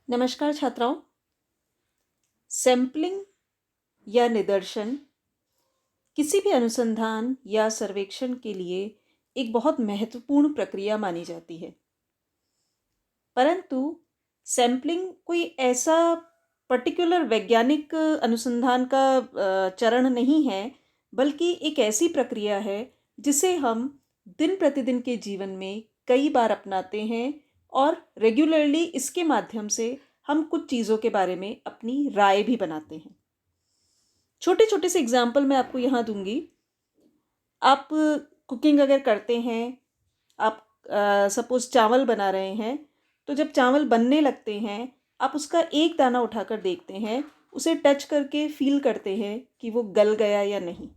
नमस्कार छात्राओं। सैंपलिंग या निदर्शन किसी भी अनुसंधान या सर्वेक्षण के लिए एक बहुत महत्वपूर्ण प्रक्रिया मानी जाती है। परंतु सैंपलिंग कोई ऐसा पर्टिकुलर वैज्ञानिक अनुसंधान का चरण नहीं है, बल्कि एक ऐसी प्रक्रिया है जिसे हम दिन प्रतिदिन के जीवन में कई बार अपनाते हैं और रेगुलरली इसके माध्यम से हम कुछ चीज़ों के बारे में अपनी राय भी बनाते हैं। छोटे छोटे से एग्जाम्पल मैं आपको यहाँ दूंगी। आप कुकिंग अगर करते हैं, आप सपोज चावल बना रहे हैं, तो जब चावल बनने लगते हैं आप उसका एक दाना उठाकर देखते हैं, उसे टच करके फील करते हैं कि वो गल गया या नहीं।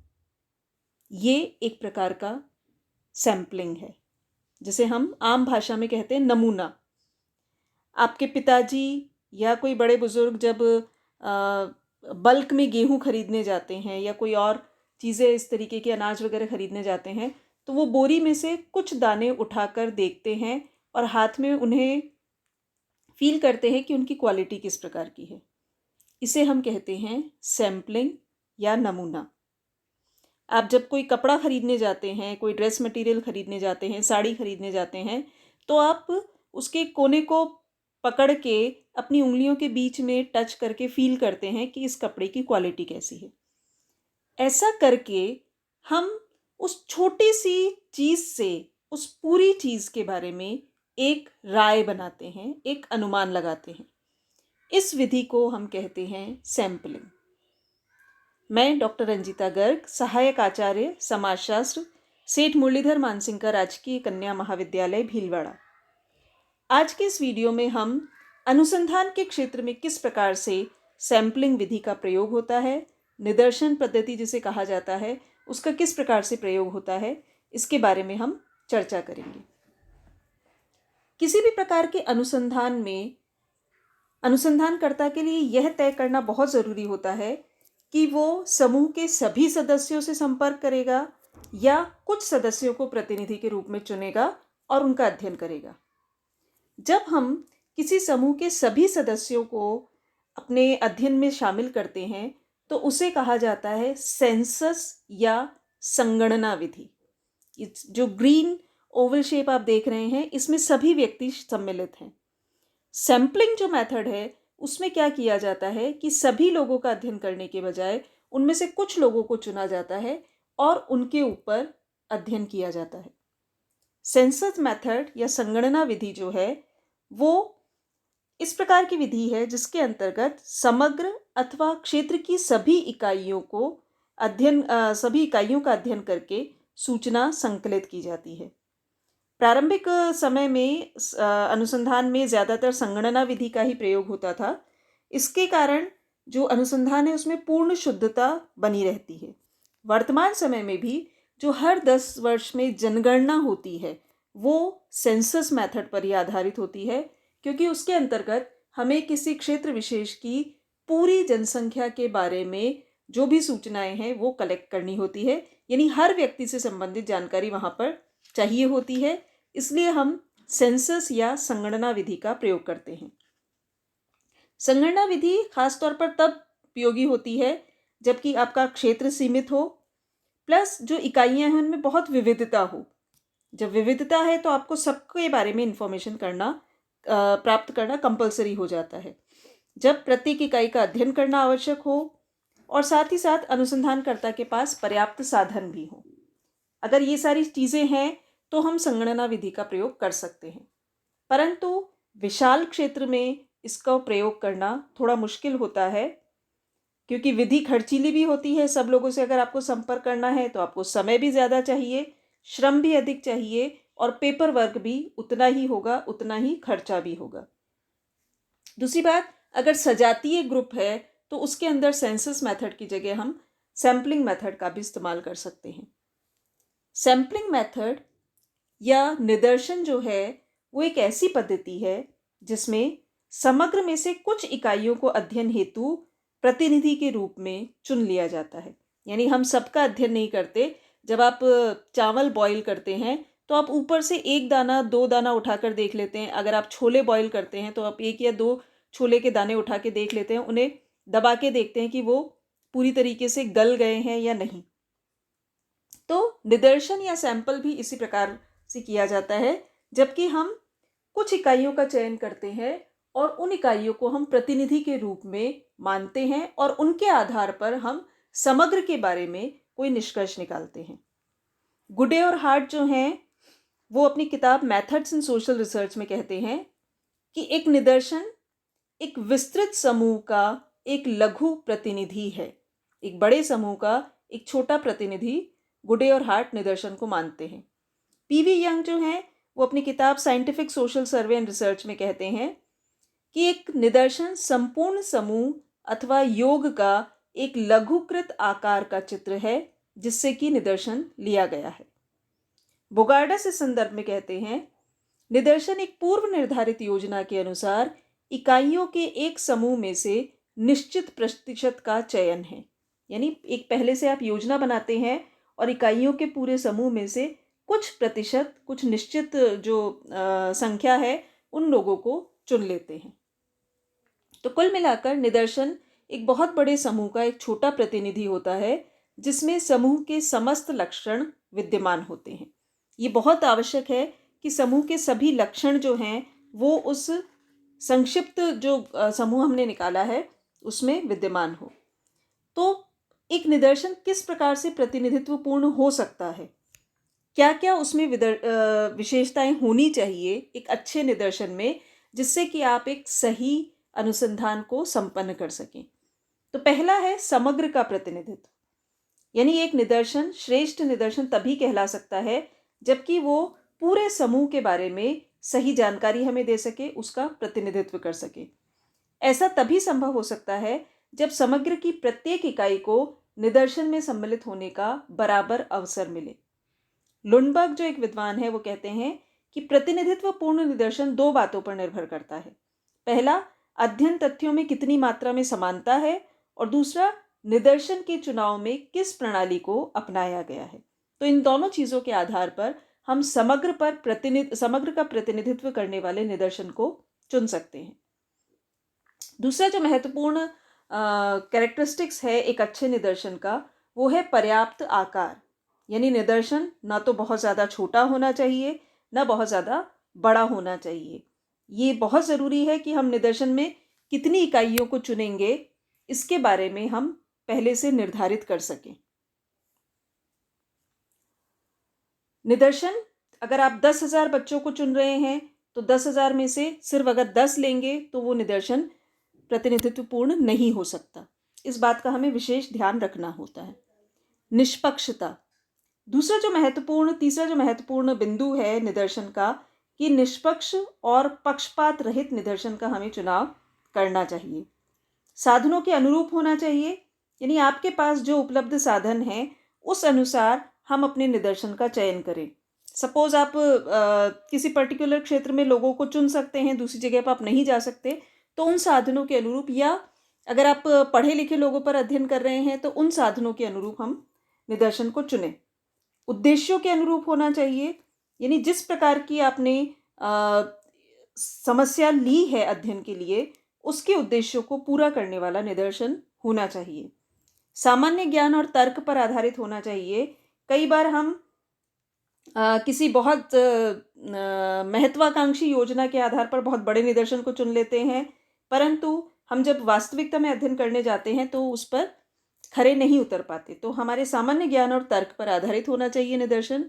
ये एक प्रकार का सैम्पलिंग है, जिसे हम आम भाषा में कहते हैं नमूना। आपके पिताजी या कोई बड़े बुजुर्ग जब बल्क में गेहूं खरीदने जाते हैं या कोई और चीज़ें इस तरीके के अनाज वगैरह खरीदने जाते हैं, तो वो बोरी में से कुछ दाने उठाकर देखते हैं और हाथ में उन्हें फील करते हैं कि उनकी क्वालिटी किस प्रकार की है। इसे हम कहते हैं सैम्पलिंग या नमूना। आप जब कोई कपड़ा खरीदने जाते हैं, कोई ड्रेस मटेरियल खरीदने जाते हैं, साड़ी खरीदने जाते हैं, तो आप उसके कोने को पकड़ के अपनी उंगलियों के बीच में टच करके फील करते हैं कि इस कपड़े की क्वालिटी कैसी है। ऐसा करके हम उस छोटी सी चीज़ से उस पूरी चीज़ के बारे में एक राय बनाते हैं, एक अनुमान लगाते हैं। इस विधि को हम कहते हैं सैम्पलिंग। मैं डॉक्टर रंजीता गर्ग, सहायक आचार्य समाजशास्त्र, सेठ मुरलीधर मानसिंह राजकीय कन्या महाविद्यालय भीलवाड़ा। आज के इस वीडियो में हम अनुसंधान के क्षेत्र में किस प्रकार से सैम्पलिंग विधि का प्रयोग होता है, निदर्शन पद्धति जिसे कहा जाता है उसका किस प्रकार से प्रयोग होता है, इसके बारे में हम चर्चा करेंगे। किसी भी प्रकार के अनुसंधान में अनुसंधानकर्ता के लिए यह तय करना बहुत ज़रूरी होता है कि वो समूह के सभी सदस्यों से संपर्क करेगा या कुछ सदस्यों को प्रतिनिधि के रूप में चुनेगा और उनका अध्ययन करेगा। जब हम किसी समूह के सभी सदस्यों को अपने अध्ययन में शामिल करते हैं, तो उसे कहा जाता है सेंसस या संगणना विधि। जो ग्रीन ओवल शेप आप देख रहे हैं, इसमें सभी व्यक्ति सम्मिलित हैं। सैम्पलिंग जो मेथड है, उसमें क्या किया जाता है कि सभी लोगों का अध्ययन करने के बजाय उनमें से कुछ लोगों को चुना जाता है और उनके ऊपर अध्ययन किया जाता है। सेंसस मेथड या संगणना विधि जो है वो इस प्रकार की विधि है जिसके अंतर्गत समग्र अथवा क्षेत्र की सभी इकाइयों का अध्ययन करके सूचना संकलित की जाती है। प्रारंभिक समय में अनुसंधान में ज़्यादातर संगणना विधि का ही प्रयोग होता था। इसके कारण जो अनुसंधान है उसमें पूर्ण शुद्धता बनी रहती है। वर्तमान समय में भी जो हर 10 वर्ष में जनगणना होती है वो सेंसस मेथड पर ही आधारित होती है, क्योंकि उसके अंतर्गत हमें किसी क्षेत्र विशेष की पूरी जनसंख्या के बारे में जो भी सूचनाएं हैं वो कलेक्ट करनी होती है। यानी हर व्यक्ति से संबंधित जानकारी वहाँ पर चाहिए होती है, इसलिए हम सेंसस या संगणना विधि का प्रयोग करते हैं। संगणना विधि खासतौर पर तब उपयोगी होती है जबकि आपका क्षेत्र सीमित हो, प्लस जो इकाइयाँ हैं उनमें बहुत विविधता हो। जब विविधता है तो आपको सबके बारे में इंफॉर्मेशन प्राप्त करना कंपलसरी हो जाता है। जब प्रत्येक इकाई का अध्ययन करना आवश्यक हो और साथ ही साथ अनुसंधानकर्ता के पास पर्याप्त साधन भी हो। अगर ये सारी चीज़ें हैं तो हम संगणना विधि का प्रयोग कर सकते हैं, परंतु विशाल क्षेत्र में इसका प्रयोग करना थोड़ा मुश्किल होता है, क्योंकि विधि खर्चीली भी होती है। सब लोगों से अगर आपको संपर्क करना है तो आपको समय भी ज़्यादा चाहिए, श्रम भी अधिक चाहिए और पेपर वर्क भी उतना ही होगा, उतना ही खर्चा भी होगा। दूसरी बात, अगर सजातीय ग्रुप है तो उसके अंदर सेंसस मेथड की जगह हम सैम्पलिंग मेथड का भी इस्तेमाल कर सकते हैं। सैम्पलिंग मेथड या निदर्शन जो है वो एक ऐसी पद्धति है जिसमें समग्र में से कुछ इकाइयों को अध्ययन हेतु प्रतिनिधि के रूप में चुन लिया जाता है। यानी हम सबका अध्ययन नहीं करते। जब आप चावल बॉईल करते हैं तो आप ऊपर से एक दाना 2 दाना उठाकर देख लेते हैं। अगर आप छोले बॉईल करते हैं तो आप 1 या 2 छोले के दाने उठा के देख लेते हैं, उन्हें दबा के देखते हैं कि वो पूरी तरीके से गल गए हैं या नहीं। तो निदर्शन या सैंपल भी इसी प्रकार से किया जाता है, जबकि हम कुछ इकाइयों का चयन करते हैं और उन इकाइयों को हम प्रतिनिधि के रूप में मानते हैं और उनके आधार पर हम समग्र के बारे में कोई निष्कर्ष निकालते हैं। गुडे और हार्ट जो हैं वो अपनी किताब मेथड्स इन सोशल रिसर्च में कहते हैं कि एक निदर्शन एक विस्तृत समूह का एक लघु प्रतिनिधि है। एक बड़े समूह का एक छोटा प्रतिनिधि गुडे और हार्ट निदर्शन को मानते हैं। पीवी यंग जो हैं वो अपनी किताब scientific social survey and research में कहते हैं कि एक निदर्शन संपूर्ण समूह अथवा योग का एक लघुकृत आकार का चित्र है जिससे कि निदर्शन लिया गया है। बोगार्डस इस संदर्भ में कहते हैं निदर्शन एक पूर्व निर्धारित योजना के अनुसार इकाइयों के एक समूह में से निश्चित प्रतिशत का चयन है। यानी एक पहले से आप योजना बनाते हैं और इकाइयों के पूरे समूह में से कुछ प्रतिशत, कुछ निश्चित जो संख्या है उन लोगों को चुन लेते हैं। तो कुल मिलाकर निदर्शन एक बहुत बड़े समूह का एक छोटा प्रतिनिधि होता है जिसमें समूह के समस्त लक्षण विद्यमान होते हैं। ये बहुत आवश्यक है कि समूह के सभी लक्षण जो हैं वो उस संक्षिप्त जो समूह हमने निकाला है उसमें विद्यमान हो। तो एक निदर्शन किस प्रकार से प्रतिनिधित्वपूर्ण हो सकता है, क्या क्या उसमें विशेषताएं होनी चाहिए एक अच्छे निदर्शन में, जिससे कि आप एक सही अनुसंधान को संपन्न कर सकें। तो पहला है समग्र का प्रतिनिधित्व। यानी एक निदर्शन श्रेष्ठ निदर्शन तभी कहला सकता है जबकि वो पूरे समूह के बारे में सही जानकारी हमें दे सके, उसका प्रतिनिधित्व कर सके। ऐसा तभी संभव हो सकता है जब समग्र की प्रत्येक इकाई को निदर्शन में सम्मिलित होने का बराबर अवसर मिले। लुंडबर्ग जो एक विद्वान है वो कहते हैं कि प्रतिनिधित्वपूर्ण निदर्शन दो बातों पर निर्भर करता है। पहला, अध्ययन तथ्यों में कितनी मात्रा में समानता है, और दूसरा, निदर्शन के चुनाव में किस प्रणाली को अपनाया गया है। तो इन दोनों चीज़ों के आधार पर हम समग्र का प्रतिनिधित्व करने वाले निदर्शन को चुन सकते हैं। दूसरा जो महत्वपूर्ण कैरेक्टरिस्टिक्स है एक अच्छे निदर्शन का, वो है पर्याप्त आकार। यानी निदर्शन ना तो बहुत ज़्यादा छोटा होना चाहिए, ना बहुत ज़्यादा बड़ा होना चाहिए। ये बहुत ज़रूरी है कि हम निदर्शन में कितनी इकाइयों को चुनेंगे इसके बारे में हम पहले से निर्धारित कर सकें। निदर्शन, अगर आप 10,000 बच्चों को चुन रहे हैं तो 10,000 में से सिर्फ अगर 10 लेंगे तो वो निदर्शन प्रतिनिधित्वपूर्ण नहीं हो सकता। इस बात का हमें विशेष ध्यान रखना होता है। निष्पक्षता, तीसरा जो महत्वपूर्ण बिंदु है निदर्शन का, कि निष्पक्ष और पक्षपात रहित निदर्शन का हमें चुनाव करना चाहिए। साधनों के अनुरूप होना चाहिए। यानी आपके पास जो उपलब्ध साधन हैं उस अनुसार हम अपने निदर्शन का चयन करें। सपोज आप किसी पर्टिकुलर क्षेत्र में लोगों को चुन सकते हैं, दूसरी जगह पर आप नहीं जा सकते, तो उन साधनों के अनुरूप, या अगर आप पढ़े लिखे लोगों पर अध्ययन कर रहे हैं तो उन साधनों के अनुरूप हम निदर्शन को चुनें। उद्देश्यों के अनुरूप होना चाहिए। यानी जिस प्रकार की आपने समस्या ली है अध्ययन के लिए, उसके उद्देश्यों को पूरा करने वाला निदर्शन होना चाहिए। सामान्य ज्ञान और तर्क पर आधारित होना चाहिए। कई बार हम किसी बहुत महत्वाकांक्षी योजना के आधार पर बहुत बड़े निदर्शन को चुन लेते हैं, परंतु हम जब वास्तविकता में अध्ययन करने जाते हैं तो उस पर खरे नहीं उतर पाते। तो हमारे सामान्य ज्ञान और तर्क पर आधारित होना चाहिए निदर्शन।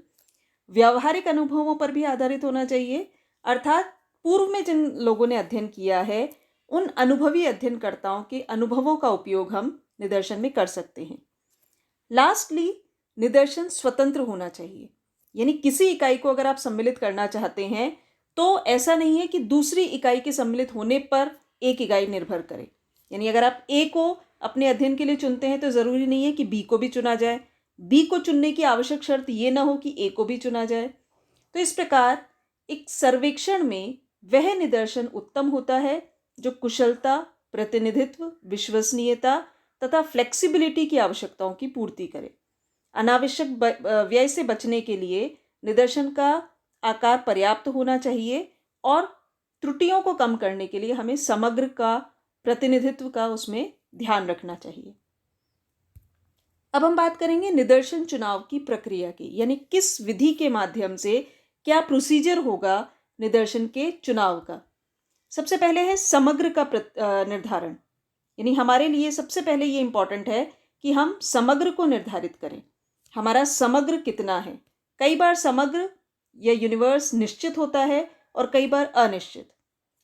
व्यावहारिक अनुभवों पर भी आधारित होना चाहिए, अर्थात पूर्व में जिन लोगों ने अध्ययन किया है उन अनुभवी अध्ययनकर्ताओं के अनुभवों का उपयोग हम निदर्शन में कर सकते हैं। लास्टली, निदर्शन स्वतंत्र होना चाहिए। यानी किसी इकाई को अगर आप सम्मिलित करना चाहते हैं तो ऐसा नहीं है कि दूसरी इकाई के सम्मिलित होने पर एक इकाई निर्भर करे। यानी अगर आप ए को अपने अध्ययन के लिए चुनते हैं तो ज़रूरी नहीं है कि बी को भी चुना जाए। बी को चुनने की आवश्यक शर्त ये ना हो कि ए को भी चुना जाए। तो इस प्रकार एक सर्वेक्षण में वह निदर्शन उत्तम होता है जो कुशलता, प्रतिनिधित्व, विश्वसनीयता तथा फ्लेक्सिबिलिटी की आवश्यकताओं की पूर्ति करे। अनावश्यक व्यय से बचने के लिए निदर्शन का आकार पर्याप्त होना चाहिए और त्रुटियों को कम करने के लिए हमें समग्र का प्रतिनिधित्व का उसमें ध्यान रखना चाहिए। अब हम बात करेंगे निदर्शन चुनाव की प्रक्रिया की, यानी किस विधि के माध्यम से क्या प्रोसीजर होगा निदर्शन के चुनाव का। सबसे पहले है समग्र का निर्धारण, यानी हमारे लिए सबसे पहले ये इंपॉर्टेंट है कि हम समग्र को निर्धारित करें। हमारा समग्र कितना है। कई बार समग्र या यूनिवर्स निश्चित होता है और कई बार अनिश्चित।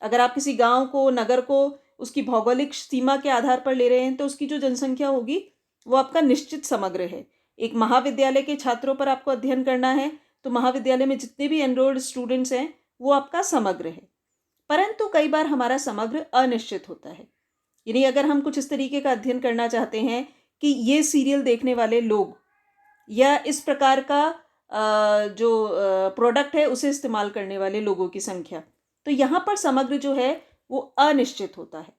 अगर आप किसी गांव को, नगर को उसकी भौगोलिक सीमा के आधार पर ले रहे हैं तो उसकी जो जनसंख्या होगी वो आपका निश्चित समग्र है। एक महाविद्यालय के छात्रों पर आपको अध्ययन करना है तो महाविद्यालय में जितने भी एनरोल्ड स्टूडेंट्स हैं वो आपका समग्र है। परंतु कई बार हमारा समग्र अनिश्चित होता है, यानी अगर हम कुछ इस तरीके का अध्ययन करना चाहते हैं कि ये सीरियल देखने वाले लोग या इस प्रकार का जो प्रोडक्ट है उसे इस्तेमाल करने वाले लोगों की संख्या, तो यहाँ पर समग्र जो है वो अनिश्चित होता है।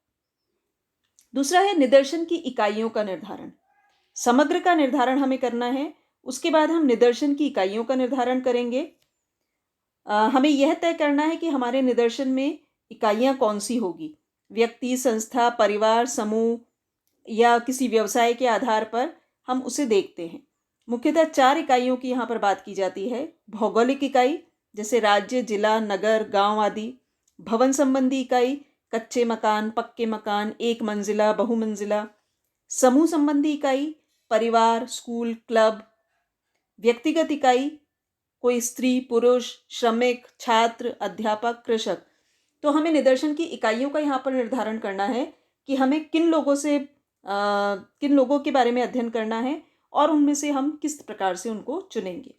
दूसरा है निदर्शन की इकाइयों का निर्धारण। समग्र का निर्धारण हमें करना है, उसके बाद हम निदर्शन की इकाइयों का निर्धारण करेंगे। हमें यह तय करना है कि हमारे निदर्शन में इकाइयाँ कौन सी होगी। व्यक्ति, संस्था, परिवार, समूह या किसी व्यवसाय के आधार पर हम उसे देखते हैं। मुख्यतः 4 इकाइयों की यहाँ पर बात की जाती है। भौगोलिक इकाई जैसे राज्य, जिला, नगर, गांव आदि। भवन संबंधी इकाई कच्चे मकान, पक्के मकान, एक मंजिला, बहुमंजिला। समूह संबंधी इकाई परिवार, स्कूल, क्लब। व्यक्तिगत इकाई कोई स्त्री, पुरुष, श्रमिक, छात्र, अध्यापक, कृषक। तो हमें निदर्शन की इकाइयों का यहाँ पर निर्धारण करना है कि हमें किन लोगों के बारे में अध्ययन करना है और उनमें से हम किस प्रकार से उनको चुनेंगे।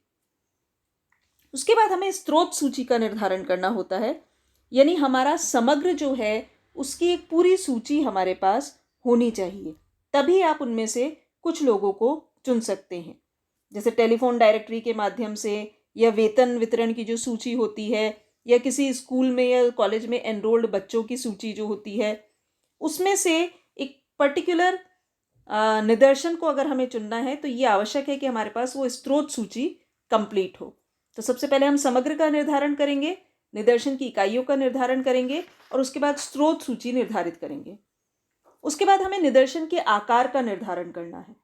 उसके बाद हमें स्रोत सूची का निर्धारण करना होता है, यानी हमारा समग्र जो है उसकी एक पूरी सूची हमारे पास होनी चाहिए, तभी आप उनमें से कुछ लोगों को चुन सकते हैं। जैसे टेलीफोन डायरेक्टरी के माध्यम से या वेतन वितरण की जो सूची होती है या किसी स्कूल में या कॉलेज में एनरोल्ड बच्चों की सूची जो होती है, उसमें से एक पर्टिकुलर निदर्शन को अगर हमें चुनना है तो ये आवश्यक है कि हमारे पास वो स्रोत सूची कंप्लीट हो। तो सबसे पहले हम समग्र का निर्धारण करेंगे, निदर्शन की इकाइयों का निर्धारण करेंगे और उसके बाद स्रोत सूची निर्धारित करेंगे। उसके बाद हमें निदर्शन के आकार का निर्धारण करना है,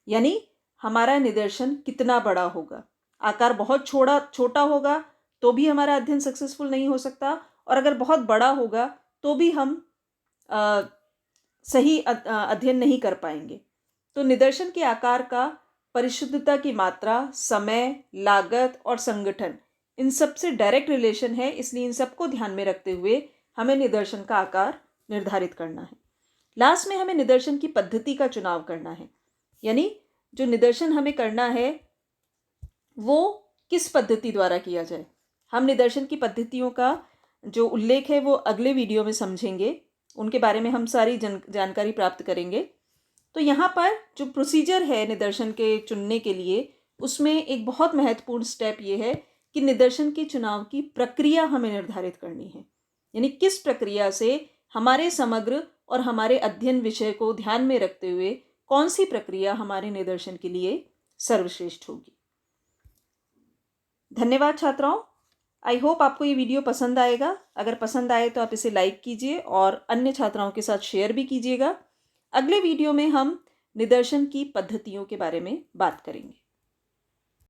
यानी हमारा निदर्शन कितना बड़ा होगा। आकार बहुत छोटा होगा तो भी हमारा अध्ययन सक्सेसफुल नहीं हो सकता, और अगर बहुत बड़ा होगा तो भी हम सही अध्ययन नहीं कर पाएंगे। तो निदर्शन के आकार का परिशुद्धता की मात्रा, समय, लागत और संगठन, इन सब से डायरेक्ट रिलेशन है, इसलिए इन सबको ध्यान में रखते हुए हमें निदर्शन का आकार निर्धारित करना है। लास्ट में हमें निदर्शन की पद्धति का चुनाव करना है, यानी जो निदर्शन हमें करना है वो किस पद्धति द्वारा किया जाए। हम निदर्शन की पद्धतियों का जो उल्लेख है वो अगले वीडियो में समझेंगे, उनके बारे में हम सारी जानकारी प्राप्त करेंगे। तो यहाँ पर जो प्रोसीजर है निदर्शन के चुनने के लिए, उसमें एक बहुत महत्वपूर्ण स्टेप ये है कि निदर्शन के चुनाव की प्रक्रिया हमें निर्धारित करनी है, यानी किस प्रक्रिया से हमारे समग्र और हमारे अध्ययन विषय को ध्यान में रखते हुए कौन सी प्रक्रिया हमारे निदर्शन के लिए सर्वश्रेष्ठ होगी। धन्यवाद छात्राओं। आई होप आपको ये वीडियो पसंद आएगा। अगर पसंद आए तो आप इसे लाइक कीजिए और अन्य छात्राओं के साथ शेयर भी कीजिएगा। अगले वीडियो में हम निदर्शन की पद्धतियों के बारे में बात करेंगे।